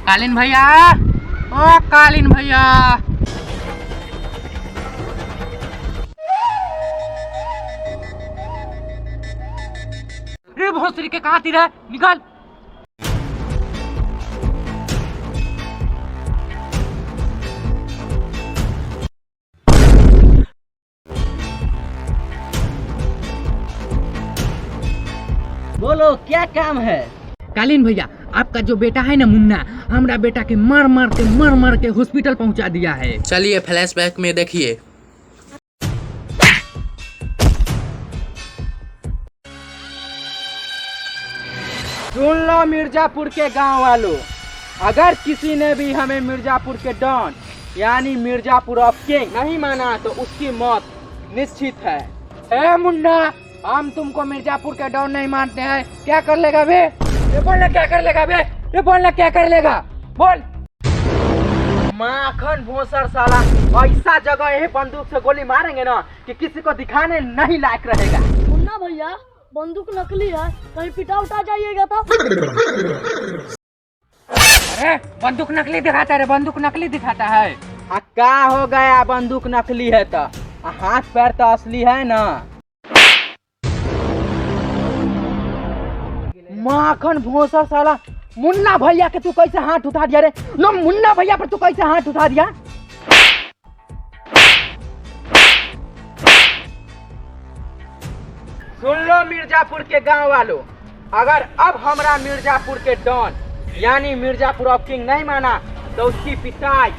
कालीन भैया, ओ कालीन भैया, रे भोसरी के कहाँ तीर है, निकाल। बोलो क्या काम है? कालीन भैया, आपका जो बेटा है ना मुन्ना, हमारा बेटा के मार मार के हॉस्पिटल पहुंचा दिया है। चलिए फ्लैशबैक में देखिए। सुन लो मिर्जापुर के गांव वालों, अगर किसी ने भी हमें मिर्जापुर के डॉन यानी मिर्जापुर ऑफ किंग नहीं माना तो उसकी मौत निश्चित है। ए मुन्ना, हम तुमको मिर्जापुर के डॉन नहीं मानते हैं, क्या कर लेगा बे? ये बोलना क्या कर लेगा बे? ये बोलना क्या कर लेगा? बोल। माखन भोसर साला, ऐसा जगह यही बंदूक से गोली मारेंगे ना कि किसी को दिखाने नहीं लायक रहेगा। मुन्ना भैया, बंदूक नकली है, कहीं पिटा उठा जाइएगा तो। अरे बंदूक नकली दिखाता है रे, बंदूक नकली दिखाता है। क्या हो गया बंदूक नकली है तो? हाथ पैर तो असली है ना। माखन भोसर साला, मुन्ना भैया के तू कैसे हाथ उठा दिया रे? नो मुन्ना भैया पर तू कैसे हाथ उठा दिया? सुन लो मिर्जापुर के गांव वालों, अगर अब हमरा मिर्जापुर के डॉन यानी मिर्जापुर ऑफ किंग नहीं माना तो उसकी पिटाई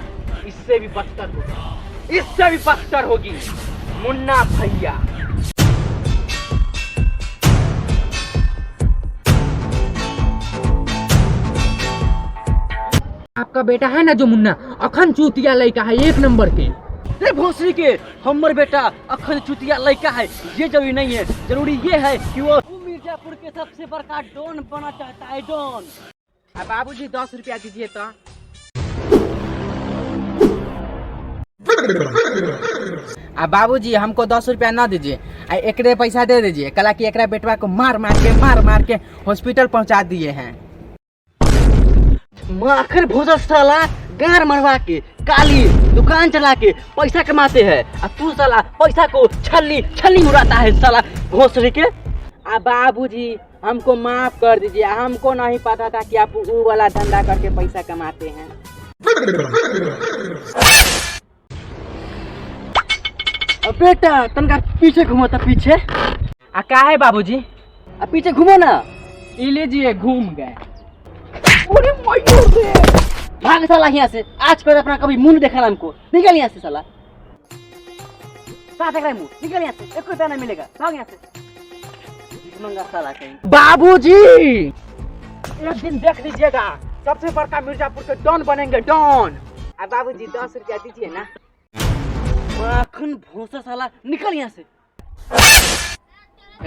इससे भी बदतर होगी, इससे भी बदतर होगी। मुन्ना भैया, आपका बेटा है ना जो मुन्ना, अखन चूतिया लड़का है, एक नंबर के। रे भोसरी के, हमर बेटा अखन चुतिया लड़का है ये जरूरी नहीं है, जरूरी ये है कि वो मिर्जापुर के सबसे बड़का डॉन बना चाहता है, डॉन। अब बाबूजी 10 रुपया दीजिए तो। अब बाबूजी हमको 10 रुपया ना दीजिए, एकरे पैसा दे दीजिए, कला की एकरा बेटवा को मार मार के हॉस्पिटल पहुंचा दिए हैं। माखर भोसर साला, गार मरवा के काली दुकान चला के पैसा कमाते हैं, और तू साला पैसा को छल्ली उड़ाता है साला भोसरी के। अब बाबूजी हमको माफ कर दीजिए, हमको नहीं पता था कि आप वो वाला धंधा करके पैसा कमाते हैं। अब बेटा तनका पीछे घूमो तो पीछे। क्या है बाबूजी? अब पीछे घूमो ना। ये लीजिए, घूम गए। भाग साला यहाँ से, आज कर अपना कभी मुंह देखा ना हमको। निकल यहाँ से साला, कहाँ देख रहा है मुंह? निकल यहाँ से, 1 रुपया नहीं मिलेगा, भाग यहाँ से। साला कहीं। बाबूजी एक दिन देख लीजिएगा, सबसे बड़का मिर्जापुर के डॉन बनेंगे, डॉन। अब बाबूजी 10 रुपया दीजिए ना। माखन भोसर साला, निकल यहाँ से।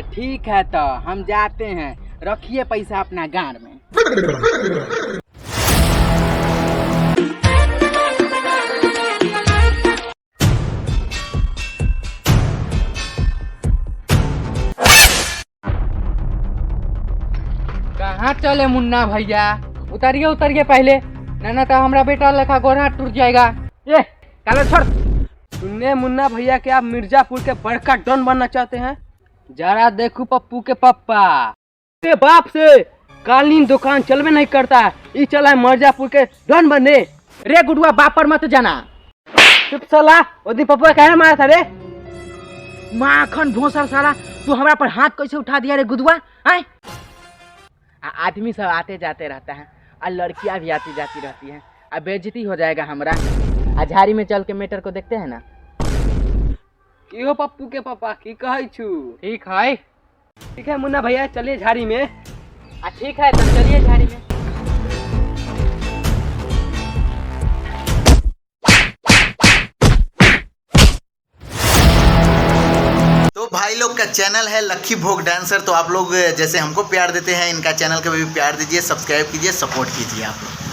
ठीक है तो हम जाते हैं, रखिए पैसा अपना गांड में। कहाँ चले मुन्ना भैया? उतरिए पहले, ना तो हमारा बेटा लेखा गोरा टूट जाएगा। ये काले छोड़। सुनने मुन्ना भैया के आप मिर्जापुर के बड़का डॉन बनना चाहते हैं? जरा देखो पप्पू के पप्पा, तेरे बाप से कालीन दुकान चलवे नहीं करता, ये चला है मिर्जापुर के डॉन बनने। रे गुडुआ, बाप पर मत जाना। चुप साला, वो दिन पप्पू कहना मारा था रे। माखन भोसर साला, तू हमारा पर हाथ कैसे उठा दिया रे गुडुआ? आए आदमी सब आते जाते रहता है, और लड़कियां भी आती जाती रहती हैं, अब बेइज्जती हो जाएगा हमरा। झाड़ी में चल के मैटर को देखते हैं ना। क्यों पप्पू के पापा की कहे छू? ठीक है मुन्ना भैया, चलिए झाड़ी में। ठीक है तो चलिए झाड़ी में। तो भाई लोग का चैनल है लक्की भोग डांसर, तो आप लोग जैसे हमको प्यार देते हैं इनका चैनल का भी प्यार दीजिए, सब्सक्राइब कीजिए, सपोर्ट कीजिए आप लोग।